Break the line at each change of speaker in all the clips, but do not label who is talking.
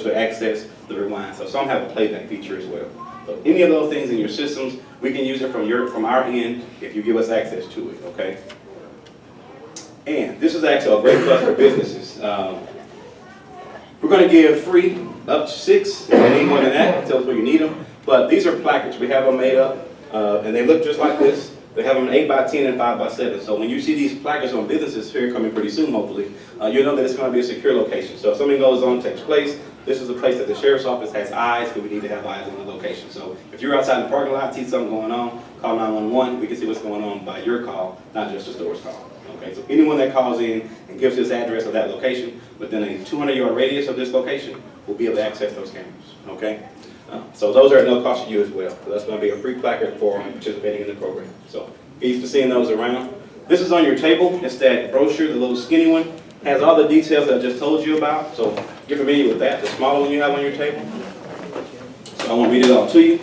to access the rewind. So some have a playback feature as well. So any of those things in your systems, we can use it from our end if you give us access to it, okay? And this is actually a great plus for businesses. We're going to give free up to 6. If you need more than that, tell us where you need them. But these are placards. We have them made up, and they look just like this. They have them 8 by 10 and 5 by 7. So when you see these placards on businesses here coming pretty soon, hopefully, you know that it's going to be a secure location. So if something goes on, takes place, this is a place that the sheriff's office has eyes, because we need to have eyes on the location. So if you're outside the parking lot, see something going on, call 911. We can see what's going on by your call, not just the store's call. Okay, so anyone that calls in and gives this address of that location within a 200-yard radius of this location will be able to access those cameras. Okay, so those are at no cost to you as well. So that's going to be a free placard for participating in the program. So get used to seeing those around. This is on your table. It's that brochure, the little skinny one. Has all the details that I just told you about. So get familiar with that. The smaller one you have on your table. So I won't read it all to you.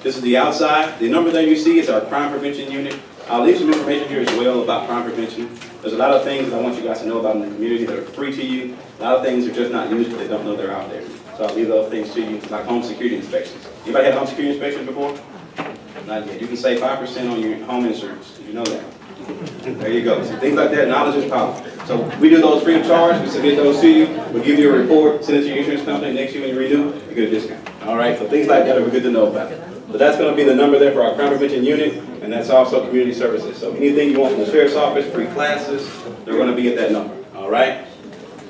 This is the outside. The number that you see is our crime prevention unit. I'll leave some information here as well about crime prevention. There's a lot of things that I want you guys to know about in the community that are free to you. A lot of things are just not used because they don't know they're out there. So I'll leave those things to you, like home security inspections. Anybody had home security inspections before? Not yet. You can save 5% on your home insurance. Did you know that? There you go. So things like that, knowledge is power. So we do those free of charge. We submit those to you. We'll give you a report, send it to your insurance company. Next year when you renew, you get a discount. All right? So things like that are good to know about. So that's going to be the number there for our crime prevention unit, and that's also community services. So anything you want from the sheriff's office, free classes, they're going to be at that number. All right?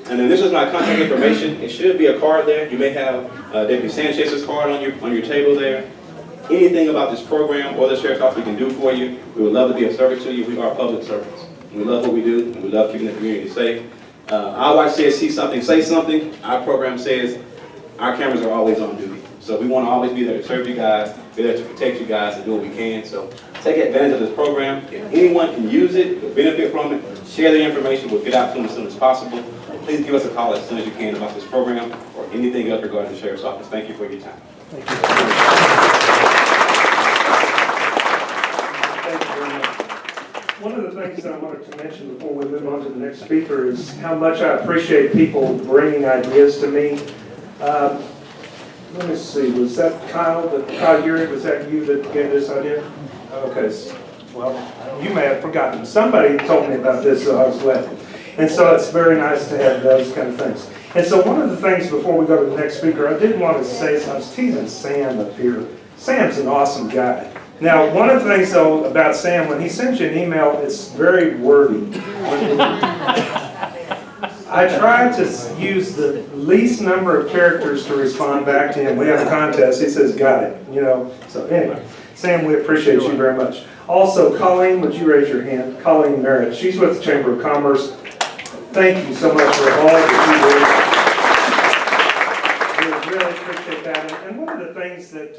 And then this is my contact information. It should be a card there. You may have Deputy Sanchez's card on your table there. Anything about this program or the sheriff's office we can do for you, we would love to be of service to you. We are public servants. We love what we do, and we love keeping the community safe. Our watch says, see something, say something. Our program says, our cameras are always on duty. So we want to always be there to serve you guys, be there to protect you guys, and do what we can. So take advantage of this program. If anyone can use it, will benefit from it, share the information. We'll get out to them as soon as possible. Please give us a call as soon as you can about this program or anything else regarding the sheriff's office. Thank you for your time.
Thank you. One of the things that I wanted to mention before we move on to the next speaker is how much I appreciate people bringing ideas to me. Let me see, was that Kyle Urey, was that you that gave this idea? Okay, well, you may have forgotten. Somebody told me about this, so I was laughing. And so it's very nice to have those kind of things. And so one of the things before we go to the next speaker, I did want to say, I was teasing Sam up here. Sam's an awesome guy. Now, one of the things, though, about Sam, when he sends you an email, it's very wordy. I try to use the least number of characters to respond back to him. We have a contest. He says, got it. You know. So anyway, Sam, we appreciate you very much. Also, Colleen, would you raise your hand? Colleen Merritt. She's with the Chamber of Commerce. Thank you so much for all that you do. We really appreciate that. And one of the things that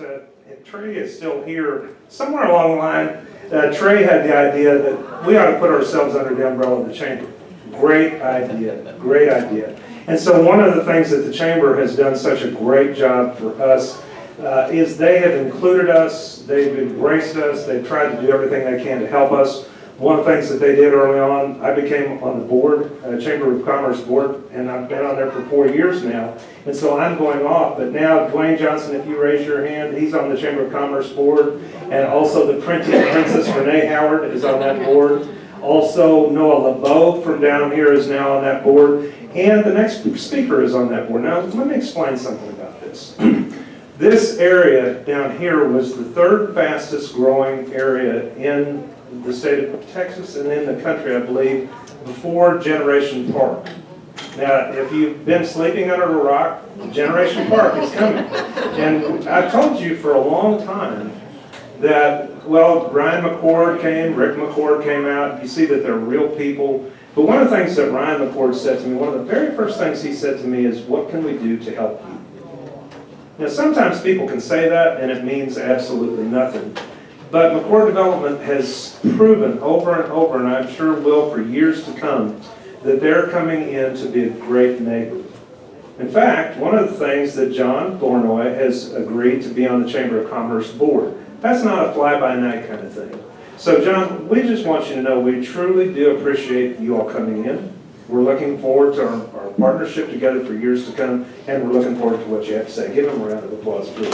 if Trey is still here, somewhere along the line, Trey had the idea that we ought to put ourselves under the umbrella of the Chamber. Great idea, great idea. And so one of the things that the Chamber has done such a great job for us is they have included us, they've embraced us, they've tried to do everything they can to help us. One of the things that they did early on, I became on the board, Chamber of Commerce board, and I've been on there for 4 years now. And so I'm going off, but now Dwayne Johnson, if you raise your hand, he's on the Chamber of Commerce board. And also the printing princess Renee Howard is on that board. Also Noah LeBeau from down here is now on that board. And the next speaker is on that board. Now let me explain something about this. This area down here was the third fastest growing area in the state of Texas and in the country, I believe, before Generation Park. Now, if you've been sleeping under a rock, Generation Park is coming. And I've told you for a long time that, well, Ryan McCord came, Rick McCord came out. You see that they're real people. But one of the things that Ryan McCord said to me, one of the very first things he said to me is, what can we do to help you? Now, sometimes people can say that and it means absolutely nothing. But McCord Development has proven over and over, and I'm sure will for years to come, that they're coming in to be a great neighbor. In fact, one of the things that John Thornoy has agreed to be on the Chamber of Commerce board. That's not a fly-by-night kind of thing. So John, we just want you to know we truly do appreciate you all coming in. We're looking forward to our partnership together for years to come. and we're looking forward to what you have to say. Give them a round of applause, please.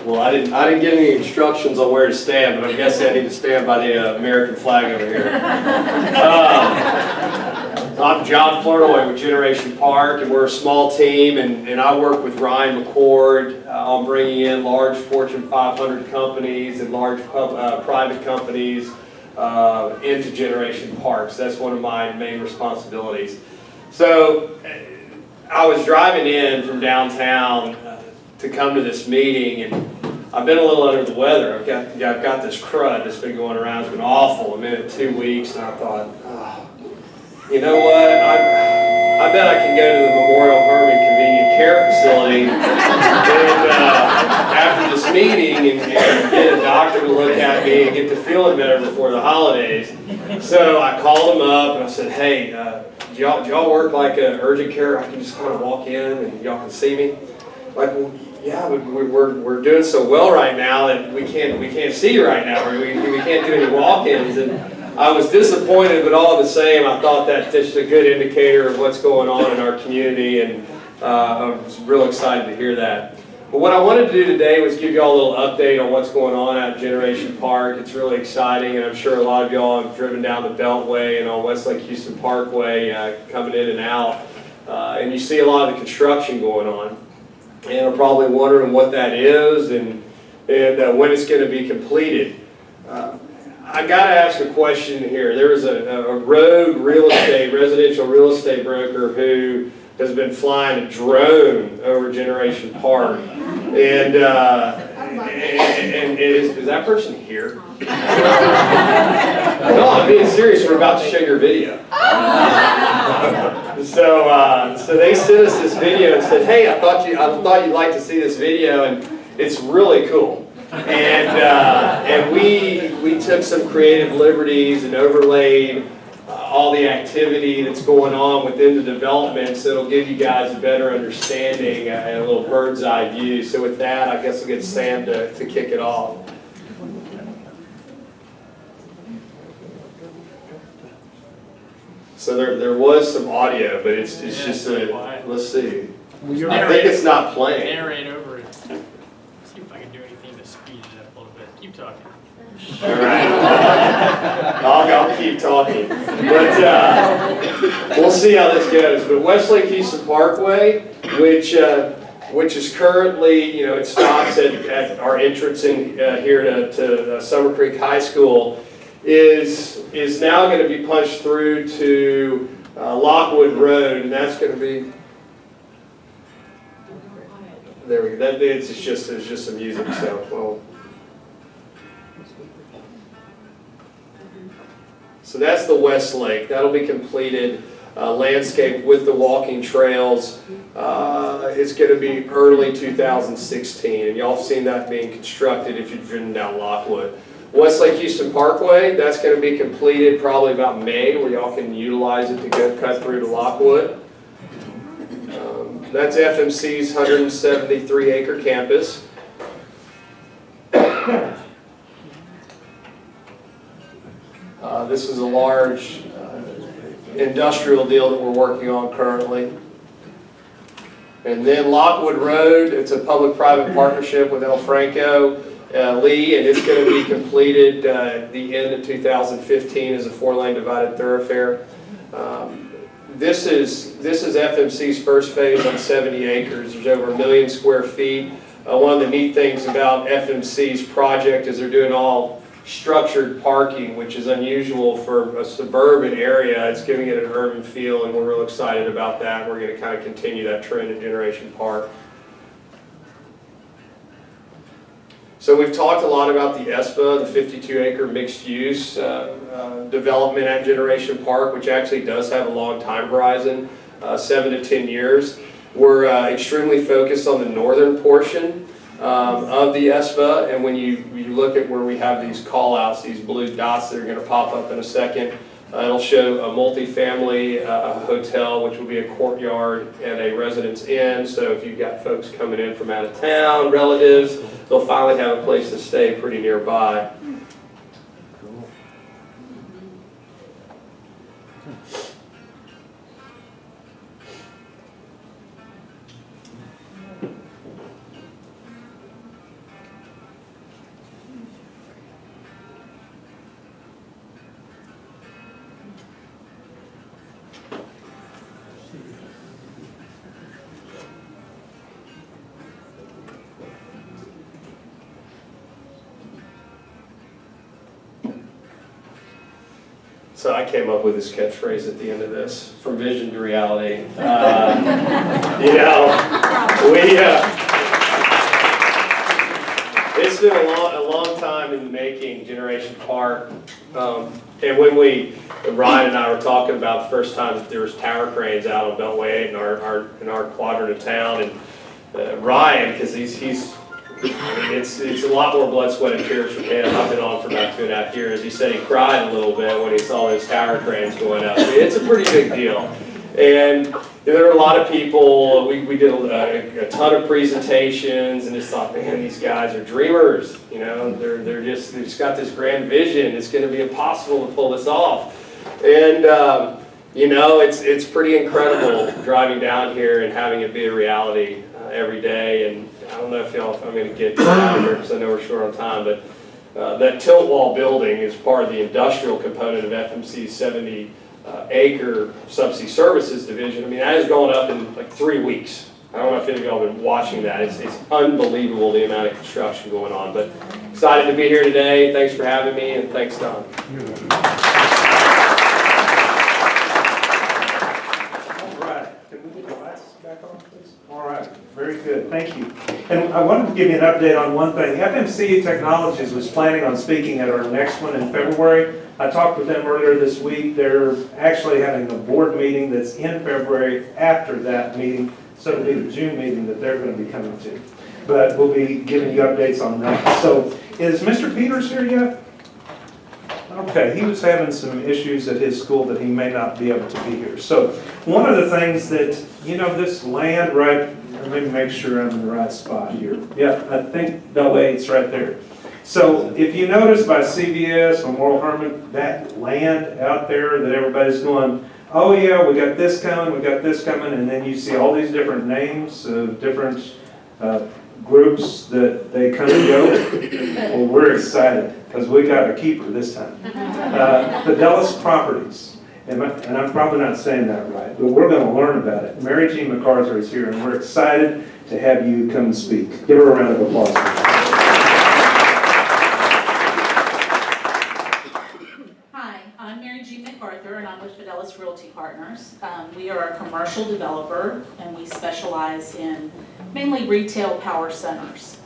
Well, I didn't get any instructions on where to stand, but I'm guessing I need to stand by the American flag over here. I'm John Flournoy with Generation Park, and we're a small team, and I work with Ryan McCord on bringing in large Fortune 500 companies and large private companies into Generation Parks. That's one of my main responsibilities. So I was driving in from downtown to come to this meeting, and I've been a little under the weather. I've got this crud that's been going around. It's been awful. I'm in it 2 weeks, and I thought, oh, you know what? I bet I can go to the Memorial Hermann Convenient Care Facility and after this meeting and get a doctor to look at me and get to feeling better before the holidays. So I called them up and I said, hey, do y'all work like an urgent care? I can just kind of walk in and y'all can see me? Like, well, yeah, we're doing so well right now that we can't see you right now. We can't do any walk-ins. And I was disappointed, but all the same, I thought that's just a good indicator of what's going on in our community, and I was real excited to hear that. But what I wanted to do today was give you all a little update on what's going on at Generation Park. It's really exciting, and I'm sure a lot of y'all have driven down the Beltway and on Westlake Houston Parkway coming in and out, and you see a lot of the construction going on. And are probably wondering what that is and when it's going to be completed. I got to ask a question here. There is a rogue residential real estate broker who has been flying a drone over Generation Park. And is that person here? No, I'm being serious. We're about to show your video. So they sent us this video and said, hey, I thought you'd like to see this video, and it's really cool. And we took some creative liberties and overlaid all the activity that's going on within the development, so it'll give you guys a better understanding and a little bird's eye view. So with that, I guess I'll get Sam to kick it off. So there was some audio, but it's just let's see. I think it's not playing.
Narrate over it. See if I can do anything to speed it up a little bit. Keep talking.
All right. I'll keep talking. But we'll see how this goes. But Westlake Houston Parkway, which is currently, it stops at our entrance in here to Summer Creek High School, is now going to be punched through to Lockwood Road, and that's going to be. There we go. There's just some music, so well. So that's the West Lake. That'll be completed, landscaped with the walking trails. It's going to be early 2016, and y'all have seen that being constructed if you've driven down Lockwood. Westlake Houston Parkway, that's going to be completed probably about May, where y'all can utilize it to go cut through to Lockwood. That's FMC's 173-acre campus. This is a large industrial deal that we're working on currently. And then Lockwood Road, it's a public-private partnership with El Franco Lee, and it's going to be completed at the end of 2015 as a 4-lane divided thoroughfare. This is FMC's first phase on 70 acres. There's over 1 million square feet. One of the neat things about FMC's project is they're doing all structured parking, which is unusual for a suburban area. It's giving it an urban feel, and we're real excited about that. We're going to kind of continue that trend at Generation Park. So we've talked a lot about the ESPA, the 52-acre mixed-use development at Generation Park, which actually does have a long time horizon, 7 to 10 years. We're extremely focused on the northern portion of the ESPA, and when you look at where we have these call-outs, these blue dots that are going to pop up in a second, It'll show a multifamily hotel, which will be a courtyard and a residence inn. So if you've got folks coming in from out of town, relatives, they'll finally have a place to stay pretty nearby. So I came up with this catchphrase at the end of this, from vision to reality. You know, it's been a long time in the making, Generation Park. And when Ryan and I were talking about the first time that there was tower cranes out on Beltway 8 in our quadrant of town, and Ryan, because I mean, it's a lot more blood, sweat, and tears from him. I've been on for about 2.5 years. He said he cried a little bit when he saw those tower cranes going up. I mean, it's a pretty big deal. And there were a lot of people. We did a ton of presentations, and just thought, man, these guys are dreamers. You know, they've just got this grand vision. It's going to be impossible to pull this off. And you know, it's pretty incredible driving down here and having it be a reality every day. And I don't know if I'm going to get out of here because I know we're short on time, but that tilt wall building is part of the industrial component of FMC's 70-acre subsea services division. I mean, that has gone up in like 3 weeks. I don't know if any of y'all have been watching that. It's unbelievable the amount of construction going on. But excited to be here today. Thanks for having me, and thanks, Don.
All right, very good, thank you. And I wanted to give you an update on one thing. FMC Technologies was planning on speaking at our next one in February. I talked with them earlier this week. They're actually having a board meeting that's in February after that meeting, so it'll be the June meeting that they're going to be coming to. But we'll be giving you updates on that. So is Mr. Peters here yet? Okay, he was having some issues at his school that he may not be able to be here. So one of the things that, you know, this land, right, let me make sure I'm in the right spot here. Yeah, I think Beltway 8's right there. So if you notice by CVS, Memorial Hermann, that land out there that everybody's going, oh yeah, we got this coming, and then you see all these different names of different groups that they come and go. Well, we're excited because we got a keeper this time. Fidelis Properties, and I'm probably not saying that right, but we're going to learn about it. Mary Jean MacArthur is here, and we're excited to have you come and speak. Give her a round of applause.
Hi, I'm Mary Jean MacArthur, and I'm with Fidelis Realty Partners. We are a commercial developer, and we specialize in mainly retail power centers.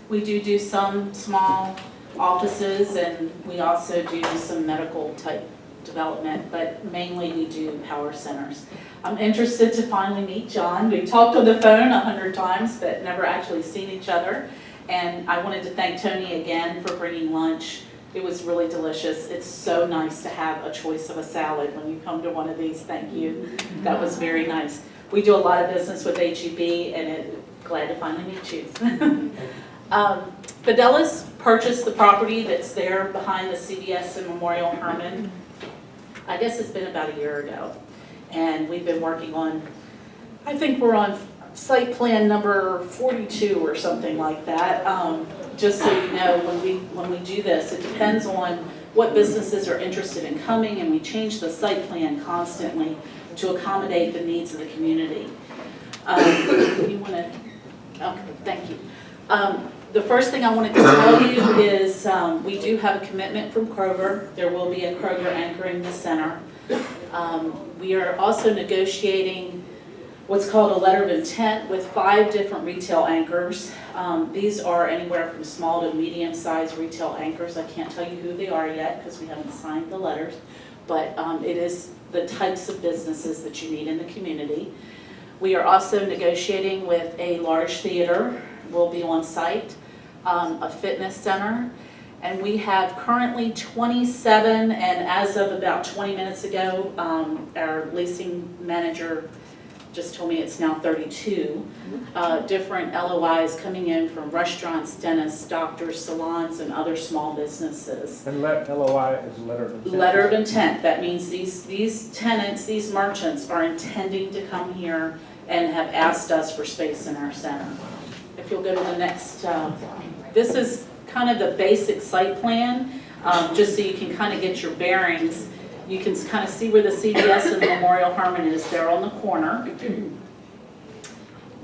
We do some small offices, and we also do some medical type development, but mainly we do power centers. I'm interested to finally meet John. We've talked on the phone 100 times, but never actually seen each other. And I wanted to thank Tony again for bringing lunch. It was really delicious. It's so nice to have a choice of a salad when you come to one of these. Thank you. That was very nice. We do a lot of business with HEB, and glad to finally meet you. Fidelis purchased the property that's there behind the CVS and Memorial Hermann. I guess it's been about a year ago. And we've been working on, I think we're on site plan number 42 or something like that. Just so you know, when we do this, it depends on what businesses are interested in coming, and we change the site plan constantly to accommodate the needs of the community. You want to? Okay, thank you. The first thing I wanted to tell you is we do have a commitment from Kroger. There will be a Kroger anchoring the center. We are also negotiating what's called a letter of intent with 5 different retail anchors. These are anywhere from small to medium-sized retail anchors. I can't tell you who they are yet because we haven't signed the letters, but it is the types of businesses that you need in the community. We are also negotiating with a large theater. We'll be on site, a fitness center, And we have currently 27, and as of about 20 minutes ago, our leasing manager just told me it's now 32, different LOIs coming in from restaurants, dentists, doctors, salons, and other small businesses.
And LOI is letter of intent.
Letter of intent, that means these tenants, these merchants are intending to come here and have asked us for space in our center. If you'll go to the next, this is kind of the basic site plan, just so you can kind of get your bearings. You can kind of see where the CVS and the Memorial Hermann is there on the corner.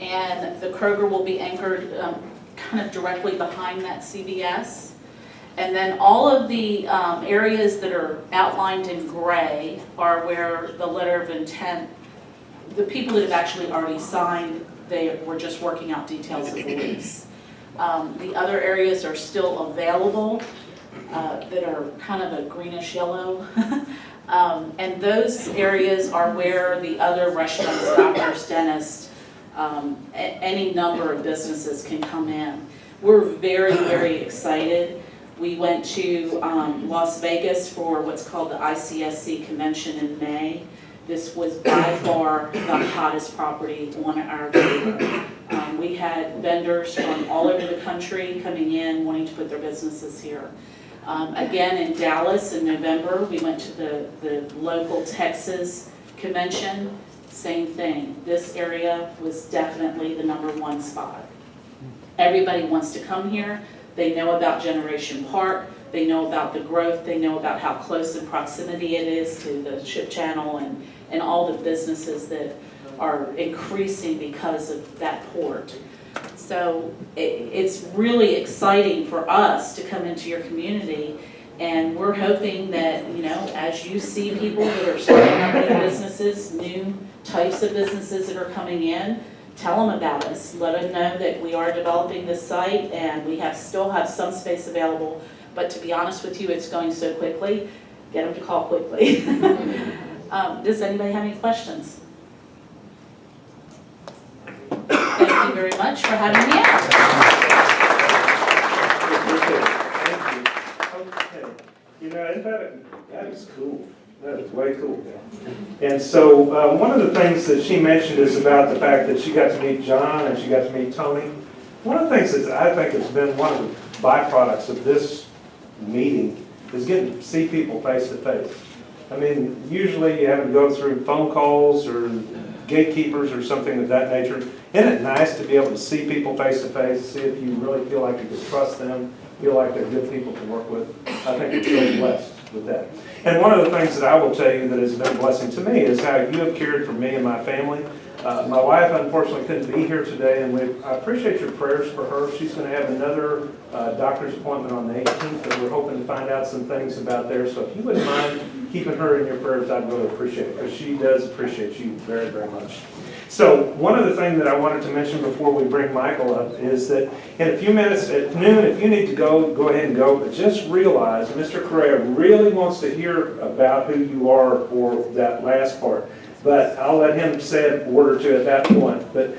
And the Kroger will be anchored kind of directly behind that CVS. And then all of the areas that are outlined in gray are where the letter of intent, the people that have actually already signed, we're just working out details of the lease. The other areas are still available that are kind of a greenish yellow. And those areas are where the other restaurants, doctors, dentists, any number of businesses can come in. We're very, very excited. We went to Las Vegas for what's called the ICSC convention in May. This was by far the hottest property on our table. We had vendors from all over the country coming in, wanting to put their businesses here. Again, in Dallas in November, we went to the local Texas convention. Same thing. This area was definitely the #1 spot. Everybody wants to come here. They know about Generation Park. They know about the growth. They know about how close in proximity it is to the ship channel and all the businesses that are increasing because of that port. So it's really exciting for us to come into your community, and we're hoping that, you know, as you see people that are starting up new businesses, new types of businesses that are coming in, tell them about us. Let them know that we are developing this site and we still have some space available, but to be honest with you, it's going so quickly, get them to call quickly. Does anybody have any questions? Thank you very much for having me out.
Thank you. Okay. You know, that is cool. That is way cool. And so one of the things that she mentioned is about the fact that she got to meet John and she got to meet Tony. One of the things that I think has been one of the byproducts of this meeting is getting to see people face to face. I mean, usually you have to go through phone calls or gatekeepers or something of that nature. Isn't it nice to be able to see people face to face, see if you really feel like you can trust them, feel like they're good people to work with? I think it's really blessed with that. And one of the things that I will tell you that has been a blessing to me is how you have cared for me and my family. My wife unfortunately couldn't be here today, and I appreciate your prayers for her. She's going to have another doctor's appointment on the 18th, and we're hoping to find out some things about there. So if you wouldn't mind keeping her in your prayers, I'd really appreciate it, because she does appreciate you very, very much. So one of the things that I wanted to mention before we bring Michael up is that in a few minutes at noon, if you need to go, go ahead and go. But just realize Mr. Correa really wants to hear about who you are for that last part. But I'll let him say a word or two at that point. But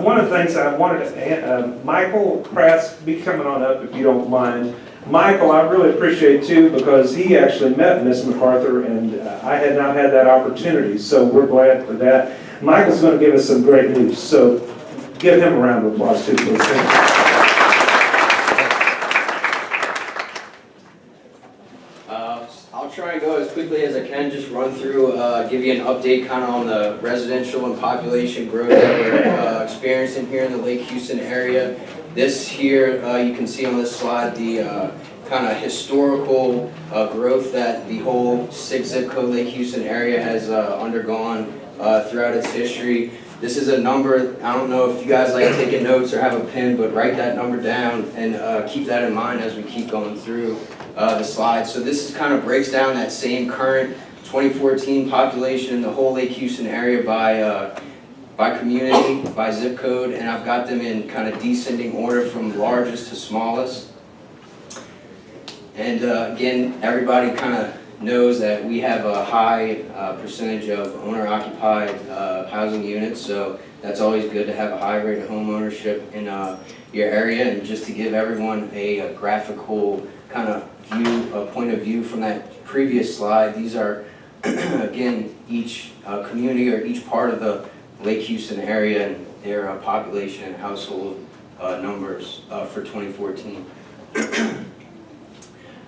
one of the things I wanted to, Michael Kratz, be coming on up if you don't mind. Michael, I really appreciate too, because he actually met Miss MacArthur, and I had not had that opportunity, so we're glad for that. Michael's going to give us some great news, so give him a round of applause too, please.
I'll try and go as quickly as I can, just run through, give you an update kind of on the residential and population growth that we're experiencing here in the Lake Houston area. This here, you can see on this slide the kind of historical growth that the whole 6 zip code Lake Houston area has undergone throughout its history. This is a number, I don't know if you guys like taking notes or have a pen, but write that number down and keep that in mind as we keep going through the slides. So this is kind of breaks down that same current 2014 population in the whole Lake Houston area by community, by zip code, and I've got them in kind of descending order from largest to smallest. And again, everybody kind of knows that we have a high percentage of owner-occupied housing units, so that's always good to have a high rate of home ownership in your area. And just to give everyone a graphical kind of point of view from that previous slide, these are, again, each community or each part of the Lake Houston area and their population and household numbers for 2014.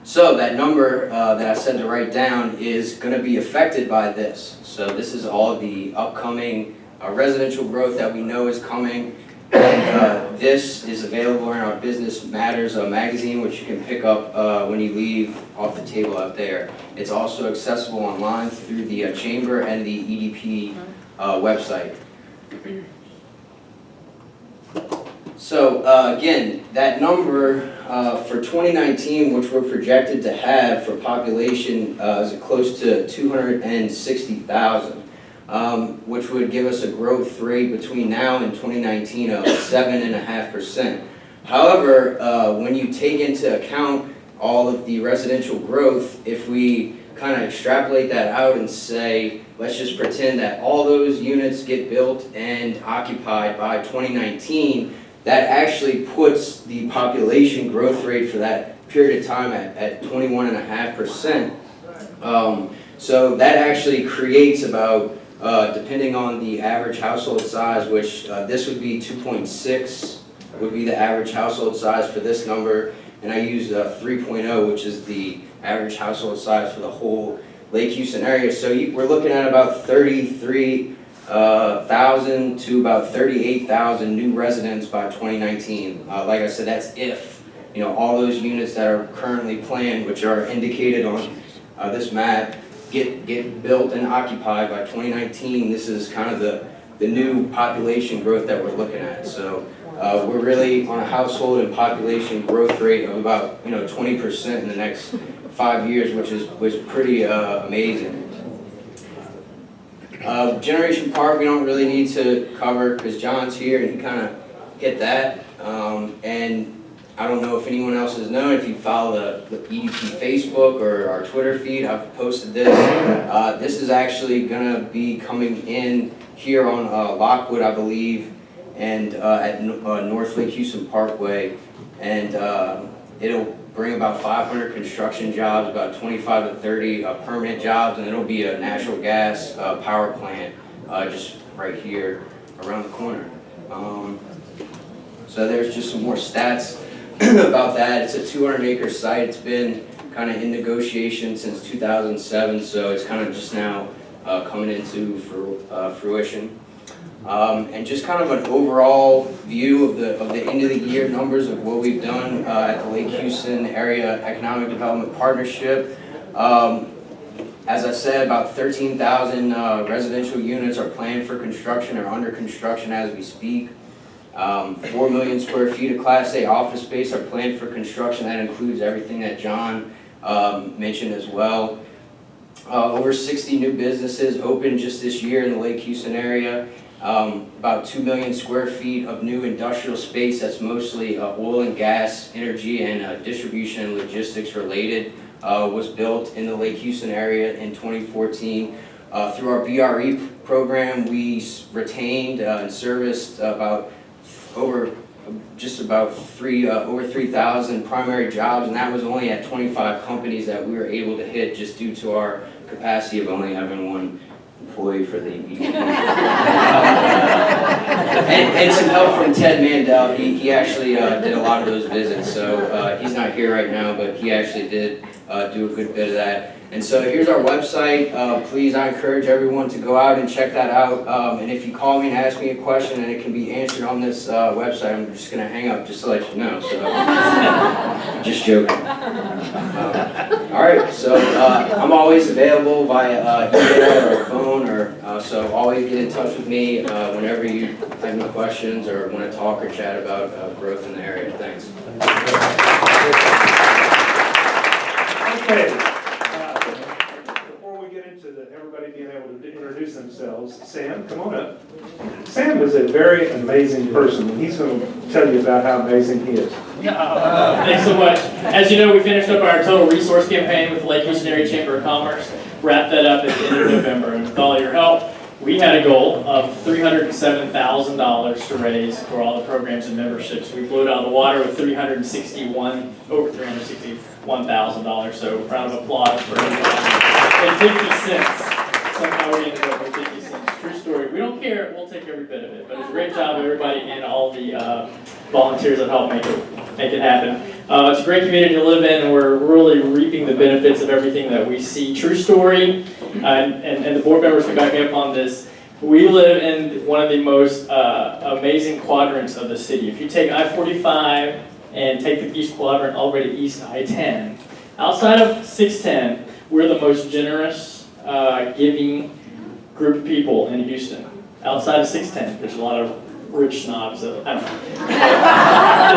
So that number that I said to write down is going to be affected by this. So this is all the upcoming residential growth that we know is coming. And this is available in our Business Matters magazine, which you can pick up when you leave off the table out there. It's also accessible online through the Chamber and the EDP website. So again, that number for 2019, which we're projected to have for population, is close to 260,000, which would give us a growth rate between now and 2019 of 7.5%. However, when you take into account all of the residential growth, if we kind of extrapolate that out and say, let's just pretend that all those units get built and occupied by 2019, that actually puts the population growth rate for that period of time at 21.5%. So that actually creates about, depending on the average household size, which this would be 2.6, would be the average household size for this number, and I used 3.0, which is the average household size for the whole Lake Houston area. So we're looking at about 33,000 to about 38,000 new residents by 2019. Like I said, that's if, all those units that are currently planned, which are indicated on this map, get built and occupied by 2019. This is kind of the new population growth that we're looking at. So we're really on a household and population growth rate of about 20% in the next 5 years, which is pretty amazing. Generation Park, we don't really need to cover because John's here and he kind of hit that. And I don't know if anyone else has known, if you follow the EDP Facebook or our Twitter feed, I've posted this. This is actually going to be coming in here on Lockwood, I believe, and at North Lake Houston Parkway. And it'll bring about 500 construction jobs, about 25 to 30 permanent jobs, and it'll be a natural gas power plant just right here around the corner. So there's just some more stats about that. It's a 200-acre site. It's been kind of in negotiation since 2007, so it's kind of just now coming into fruition. And just kind of an overall view of the end of the year numbers of what we've done at the Lake Houston Area Economic Development Partnership. As I said, about 13,000 residential units are planned for construction or under construction as we speak. 4 million square feet of Class A office space are planned for construction. That includes everything that John mentioned as well. Over 60 new businesses opened just this year in the Lake Houston area. About 2 million square feet of new industrial space that's mostly oil and gas, energy, and distribution and logistics related was built in the Lake Houston area in 2014. Through our BRE program, we retained and serviced over 3,000 primary jobs, and that was only at 25 companies that we were able to hit just due to our capacity of only having one employee for the EDP. And some help from Ted Mandel. He actually did a lot of those visits, so he's not here right now, but he actually did do a good bit of that. And so here's our website. Please, I encourage everyone to go out and check that out. And if you call me and ask me a question and it can be answered on this website, I'm just going to hang up just to let you know. So, just joking. All right, so I'm always available via email or phone, so always get in touch with me whenever you have any questions or want to talk or chat about growth in the area. Thanks.
Okay. Before we get into everybody being able to introduce themselves, Sam, come on up. Sam is a very amazing person, and he's going to tell you about how amazing he is.
Thanks so much. As you know, we finished up our total resource campaign with the Lake Houston Area Chamber of Commerce. Wrapped that up at the end of November, and with all your help, We had a goal of $307,000 to raise for all the programs and memberships. We blew it out of the water with over $361,000, so round of applause for everybody. And 50 cents, somehow we ended up with 50 cents. True story, we don't care, we'll take every bit of it, but it's a great job everybody and all the volunteers that helped make it happen. It's a great community to live in, and we're really reaping the benefits of everything that we see. True story, and the board members can back me up on this. We live in one of the most amazing quadrants of the city. If you take I-45 and take the east quadrant all the way to east I-10, outside of 610, we're the most generous, giving group of people in Houston. Outside of 610, there's a lot of rich snobs, I don't know,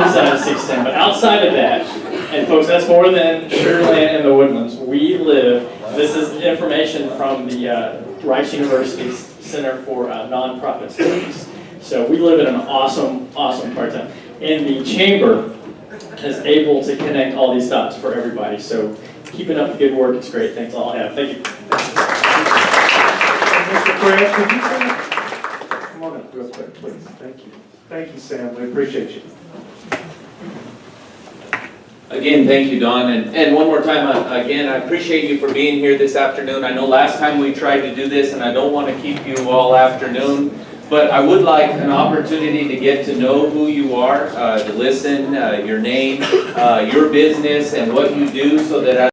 inside of 610, but outside of that, and folks, that's more than Sugarland and the Woodlands. We live, this is information from the Rice University's Center for Nonprofit Studies. So we live in an awesome, awesome part of town. And the chamber is able to connect all these dots for everybody. So keeping up the good work, it's great. Thanks all I have. Thank you.
Mr. Craig, could you come on up real quick, please? Thank you. Thank you, Sam. We appreciate you.
Again, thank you, Don, and one more time, again, I appreciate you for being here this afternoon. I know last time we tried to do this, and I don't want to keep you all afternoon, but I would like an opportunity to get to know who you are, to listen, your name, your business, and what you do, so that